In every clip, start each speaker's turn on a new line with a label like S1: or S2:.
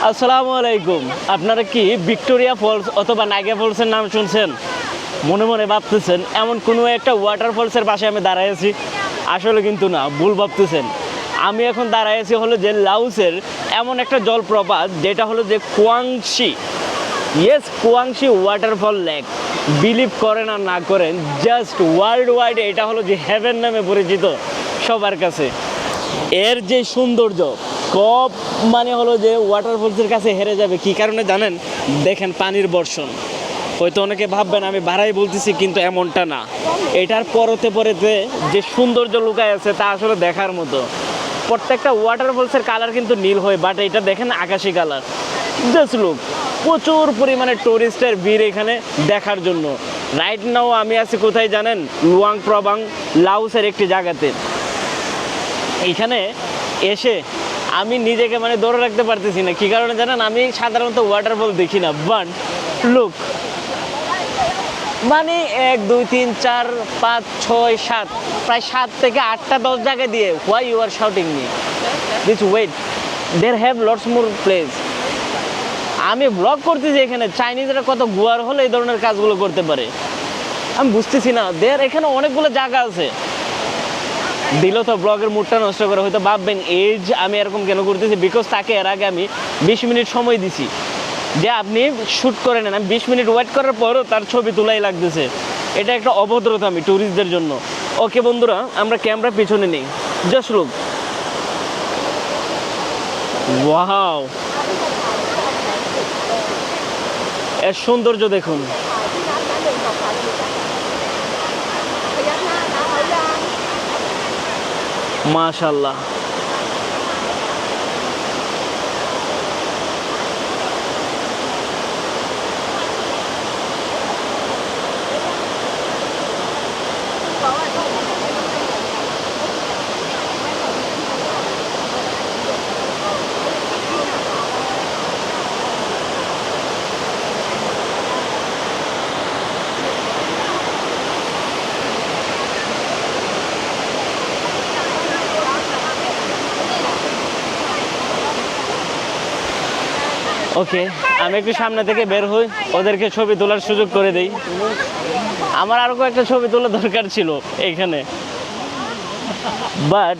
S1: আসসালামু আলাইকুম। আপনারা কি ভিক্টোরিয়া ফলস অথবা নাইগা ফলসের নাম শুনছেন? মনে মনে ভাবতেছেন এমন কোনো একটা ওয়াটার ফলসের পাশে আমি দাঁড়ায় আছি। আসলে কিন্তু না, ভুল ভাবতেছেন। আমি এখন দাঁড়ায় আছি হলো যে লাওসের এমন একটা জলপ্রপাত যেটা হলো যে Kuang Si. Yes, Kuang Si waterfall lake. Believe করেন আর না করেন, জাস্ট ওয়ার্ল্ড ওয়াইড এটা হলো যে হেভেন নামে পরিচিত সবার কাছে। এর যে সৌন্দর্য কপ মানে হলো যে ওয়াটারফলসের কাছে হেরে যাবে। কি কারণে জানেন? দেখেন পানির বর্ষণ। হয়তো অনেকে ভাববেন আমি বাড়াই বলতেছি, কিন্তু এমনটা না। এটার পরতে পরেতে যে সৌন্দর্য লুকায় আছে তা আসলে দেখার মতো। প্রত্যেকটা ওয়াটারফলসের কালার কিন্তু নীল হয়, বাট এটা দেখেন আকাশি কালার। জাস্ট লুক, প্রচুর পরিমাণে টুরিস্টের ভিড় এখানে দেখার জন্য। রাইট নাও আমি আছি কোথায় জানেন? লুয়াং প্রবাং, লাওসের একটি জায়গাতে। এইখানে এসে আমি নিজেকে মানে ধরে রাখতে পারতেছি না। কী কারণে জানেন? আমি সাধারণত ওয়াটারফল দেখি না, বাট লুক, মানে 1 2 3 4 5 6 7 প্রায় 7 থেকে 8টা 10 জায়গা দিয়ে why you are shouting me this wait, there have lots more place. আমি ব্লগ করতেছি এখানে, চাইনিজরা কত গুয়ার হলে এই ধরনের কাজগুলো করতে পারে আমি বুঝতেছি না। দেয়ার এখানে অনেকগুলো জায়গা আছে। দিল তো ব্লগের মুডটা নষ্ট করে। হয়তো ভাববেন এজ আমি এরকম কেন করতেছি, বিকজ তাকে এর আগে আমি 20 মিনিট সময় দিছি যে আপনি শ্যুট করে নেন। আমি 20 মিনিট ওয়েট করার পরও তার ছবি তোলাই লাগতেছে। এটা একটা অভদ্রতা আমি ট্যুরিস্টদের জন্য। ওকে বন্ধুরা, আমরা ক্যামেরা পিছনে নেই। জাস্ট লুক, ওয়াও, এর সৌন্দর্য দেখুন। মাশাআল্লাহ। ওকে, আমি একটু সামনে থেকে বের হই, ওদেরকে ছবি তোলার সুযোগ করে দেই। আমার আরও কয়েকটা ছবি তোলার দরকার ছিল এইখানে, বাট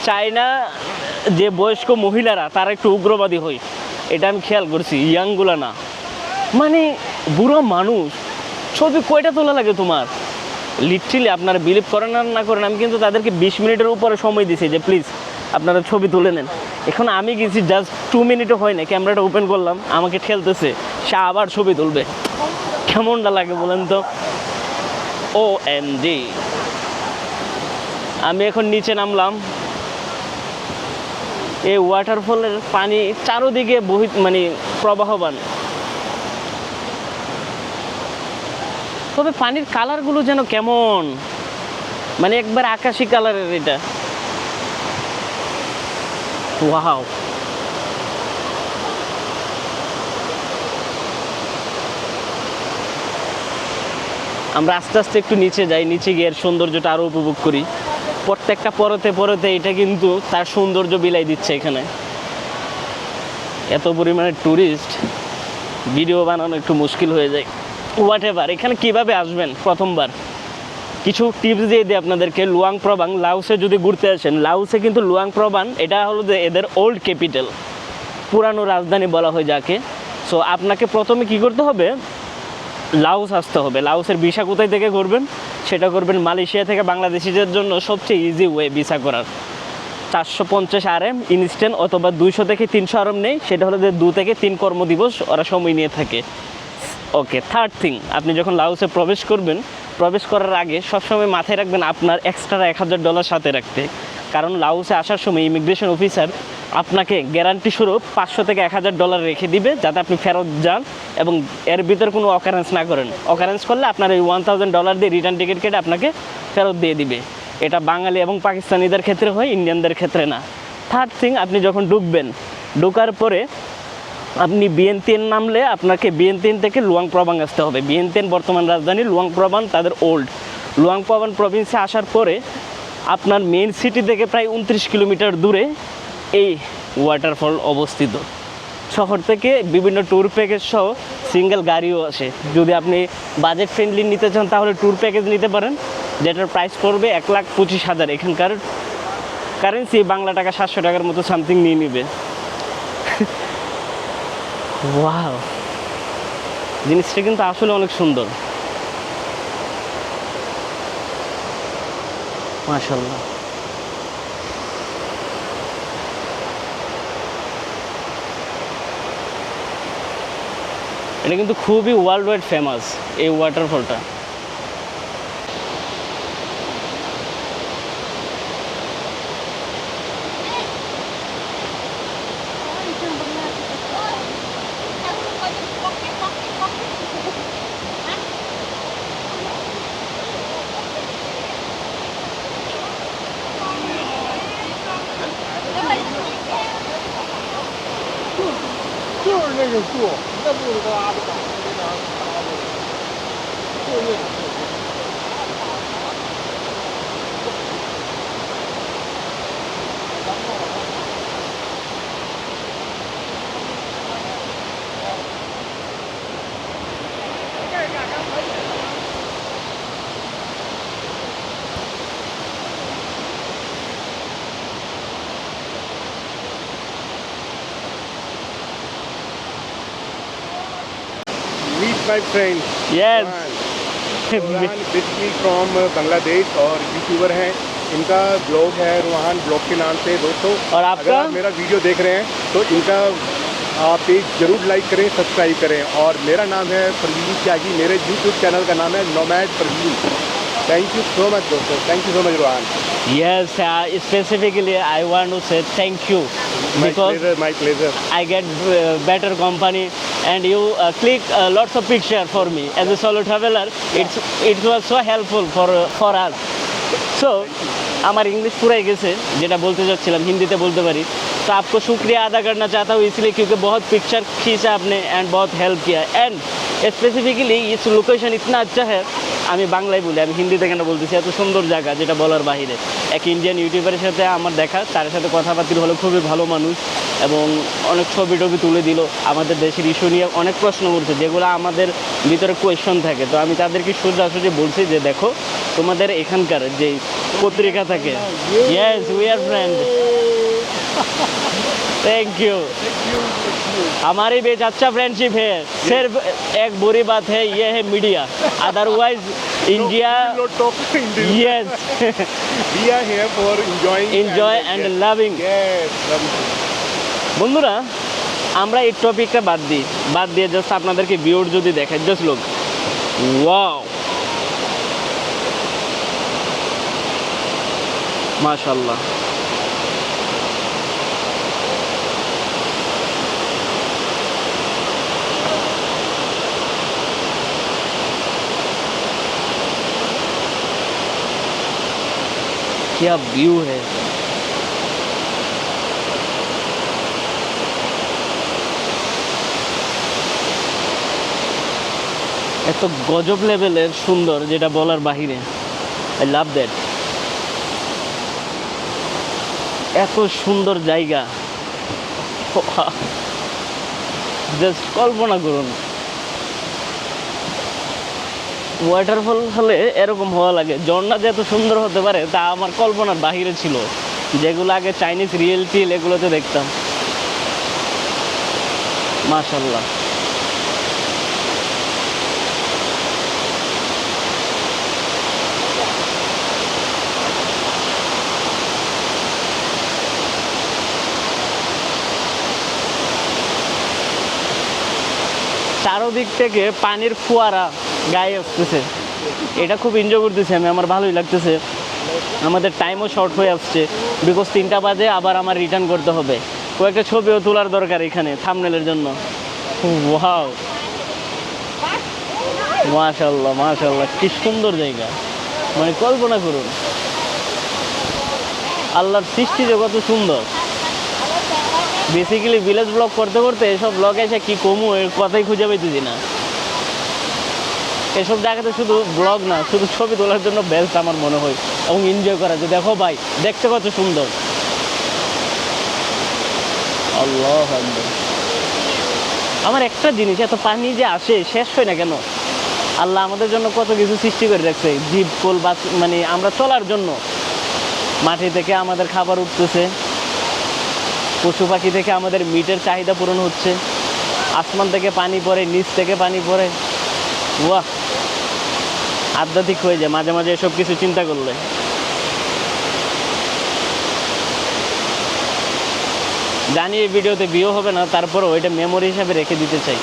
S1: চায়না যে বয়স্ক মহিলারা তারা একটু উগ্রবাদী হয়, এটা আমি খেয়াল করছি। ইয়াংগুলা না, মানে বুড়ো মানুষ। ছবি কয়টা তোলা লাগে তোমার? লিটারালি আপনারা বিলিভ করেন আর না করেন, আমি কিন্তু তাদেরকে 20 মিনিটের উপরে সময় দিছি যে প্লিজ আপনারা ছবি তুলে নেন। এখন আমি গেছি জাস্ট 2 মিনিটও হয় না, ক্যামেরাটা ওপেন করলাম, আমাকে ঠেলতেছে, সে আবার ছবি তুলবে। কেমনটা লাগে বলেন তো? ও এম জি। আমি এখন নিচে নামলাম। এই ওয়াটারফলের পানি চারোদিকে মানে প্রবাহমান। তবে পানির কালারগুলো যেন কেমন, মানে একবার আকাশি কালারের। এটা ওয়াও। আমরা আস্তে আস্তে একটু নিচে যাই, নিচে গিয়ে এর সৌন্দর্যটা আরও উপভোগ করি। প্রত্যেকটা পরতে পরতে এটা কিন্তু তার সৌন্দর্য বিলাই দিচ্ছে এখানে। এত পরিমাণে ট্যুরিস্ট, ভিডিও বানানো একটু মুশকিল হয়ে যায়। হোয়াট এভার, এখানে কীভাবে আসবেন প্রথমবার কিছু টিপস দিয়ে দিই আপনাদেরকে। লুয়াং প্রবাং, লাওসে যদি ঘুরতে আসেন, লাওসে কিন্তু লুয়াং প্রবাং এটা হলো যে এদের ওল্ড ক্যাপিটাল, পুরানো রাজধানী বলা হয় যাকে। সো আপনাকে প্রথমে কি করতে হবে? লাওস আসতে হবে। লাওসের ভিসা কোথায় থেকে করবেন? সেটা করবেন মালয়েশিয়া থেকে। বাংলাদেশিদের জন্য সবচেয়ে ইজি ওয়ে ভিসা করার, 450 RM ইনস্ট্যান্ট, অথবা 200 থেকে 300 RM নেই। সেটা হলো যে 2 থেকে 3 কর্মদিবস ওরা সময় নিয়ে থাকে। ওকে, থার্ড থিং, আপনি যখন লাওসে প্রবেশ করবেন, প্রবেশ করার আগে সবসময় মাথায় রাখবেন আপনার এক্সট্রা $1000 সাথে রাখতে। কারণ লাওসে আসার সময় ইমিগ্রেশন অফিসার আপনাকে গ্যারান্টি স্বরূপ $500 থেকে $1000 রেখে দিবে, যাতে আপনি ফেরত যান এবং এর ভিতরে কোনো অকারেন্স না করেন। অকারেন্স করলে আপনার এই $1000 দিয়ে রিটার্ন টিকিট কেটে আপনাকে ফেরত দিয়ে দিবে। এটা বাঙালি এবং পাকিস্তানিদের ক্ষেত্রে হয়, ইন্ডিয়ানদের ক্ষেত্রে না। থার্ড থিং, আপনি যখন ঢুকবেন, ঢোকার পরে আপনি বিয়েন্তিয়েন নামলে আপনাকে বিয়েন্তিয়েন থেকে লুয়াং প্রবাং আসতে হবে। বিয়েন্তিয়েন বর্তমান রাজধানী, লুয়াং প্রবাং তাদের ওল্ড। লুয়াং প্রবাং প্রভিন্সে আসার পরে আপনার মেইন সিটি থেকে প্রায় 29 কিলোমিটার দূরে এই ওয়াটারফল অবস্থিত। শহর থেকে বিভিন্ন ট্যুর প্যাকেজ সহ সিঙ্গেল গাড়িও আসে। যদি আপনি বাজেট ফ্রেন্ডলি নিতে চান তাহলে ট্যুর প্যাকেজ নিতে পারেন, যেটার প্রাইস পড়বে 1,25,000। এখানকার কারেন্সি বাংলা টাকা 700 টাকার মতো সামথিং নিয়ে নিবে। ওয়াও, জিনিসটা কিন্তু আসলে অনেক সুন্দর, মাশাআল্লাহ। এটা কিন্তু খুবই ওয়ার্ল্ড ওয়াইড ফেমাস এই ওয়াটারফলটা।
S2: 就是那个树，那不是拉的，那哪儿拉的？就是那种树。Meet my friend.
S1: Yes.
S2: Rohan basically from Bangladesh और यूट्यूबर हैं। इनका ब्लॉग है रोहान ब्लॉग के नाम से दोस्तों।
S1: और
S2: अगर
S1: आपका?
S2: आप मेरा वीडियो देख रहे हैं तो इनका आप पेज जरूर लाइक करें, सब्सक्राइब करें। और मेरा नाम है परवीन त्यागी, मेरे यूट्यूब चैनल का नाम है Nomad Parveen. Thank you so much दोस्तों, thank you so much Rohan.
S1: Yes, specifically I want to say thank you because
S2: My pleasure.
S1: I get better company and you click lots of picture for me as a solo traveler. It was so helpful for us. So আমার English पूरा गए जेटा बोलते जाच्छिलाम हिंदी बोलते पारी। तो आपको शुक्रिया अदा करना चाहता हूँ इसलिए क्योंकि बहुत पिक्चर खींचा आपने एंड बहुत हेल्प किया एंड स्पेसिफिकली इस लोकेशन इतना अच्छा है। আমি বাংলায় বলি, আমি হিন্দিতে কেন বলতেছি, এত সুন্দর জায়গা যেটা বলার বাহিরে। এক ইন্ডিয়ান ইউটিউবারের সাথে আমার দেখা, তার সাথে কথাবার্তা হলো, খুবই ভালো মানুষ এবং অনেক ছবি টবি তুলে দিল। আমাদের দেশের ইস্যু নিয়ে অনেক প্রশ্ন করছে যেগুলো আমাদের ভিতরে কোয়েশ্চন থাকে। তো আমি তাদেরকে সোজাসুজি বলছি যে দেখো তোমাদের এখানকার যে পত্রিকা থাকে, yes we are friend, thank you. हमारी बीच अच्छा फ्रेंडशिप है। सिर्फ एक बुरी बात है, ये है media, otherwise India yes
S2: We are here for
S1: enjoy and loving।
S2: Yes,
S1: বন্ধুরা আমরা এই টপিকটা বাদ দিয়ে জাস্ট আপনাদেরকে ভিউর যদি দেখাই, জাস্ট লোক ওয়াও মাশাআল্লাহ। क्या व्यू है, এত গজব লেভেলের সুন্দর যেটা বলার বাহিরে। I love that. এত সুন্দর জায়গা, জাস্ট কল্পনা করুন। ওয়াটারফল হলে এরকম হওয়া লাগে, ঝর্ণা যে এত সুন্দর হতে পারে তা আমার কল্পনার বাহিরে ছিল, যেগুলো আগে চাইনিজ রিয়েলিটি এগুলোতে দেখতাম। মাশাআল্লাহ। চারোদিক থেকে পানির ফোয়ারা গায়ে আসতেছে, এটা খুব এনজয় করতেছি আমি, আমার ভালোই লাগতেছে। আমাদের টাইমও শর্ট হয়ে আসছে বিকজ 3টা বাজে আবার আমার রিটার্ন করতে হবে। কয়েকটা ছবিও তোলার দরকার এখানে থাম্বনেলের জন্য। ওয়াও মাশাআল্লাহ মাশাআল্লাহ, কি সুন্দর জায়গা, মানে কল্পনা করুন আল্লাহর সৃষ্টি যে কত সুন্দর। বেসিক্যালি ভিলেজ ব্লগ করতে করতে এসব ব্লগে এসে কি কমু এর কথাই খুঁজে পাইতেছি না। এসব জায়গাতে শুধু ব্লগ না, শুধু ছবি তোলার জন্য বেস্ট আমার মনে হয় এবং এনজয় করা যে দেখো ভাই দেখতে কত সুন্দর। আল্লাহু আকবার। আমার একটা জিনিস, এত পানি যে আসে শেষ হয় না কেন? আল্লাহ আমাদের জন্য কত কিছু সৃষ্টি করে রাখছে, জীবকুল বা মানে আমরা চলার জন্য। মাটি থেকে আমাদের খাবার উঠতেছে, পশু পাখি থেকে আমাদের মিটের চাহিদা পূরণ হচ্ছে, আসমান থেকে পানি পড়ে, নিচ থেকে পানি পড়ে। বাহ, আধ্যাত্মিক হয়ে যায় মাঝে মাঝে এসব কিছু চিন্তা করলে। জানি এই ভিডিওতে ভিউ হবে না, তারপরও ওইটা মেমোরি হিসাবে রেখে দিতে চাই।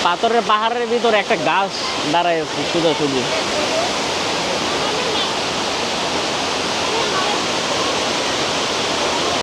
S1: পাথরের পাহাড়ের ভিতরে একটা গাছ দাঁড়ায় আছে সোজাসুজি।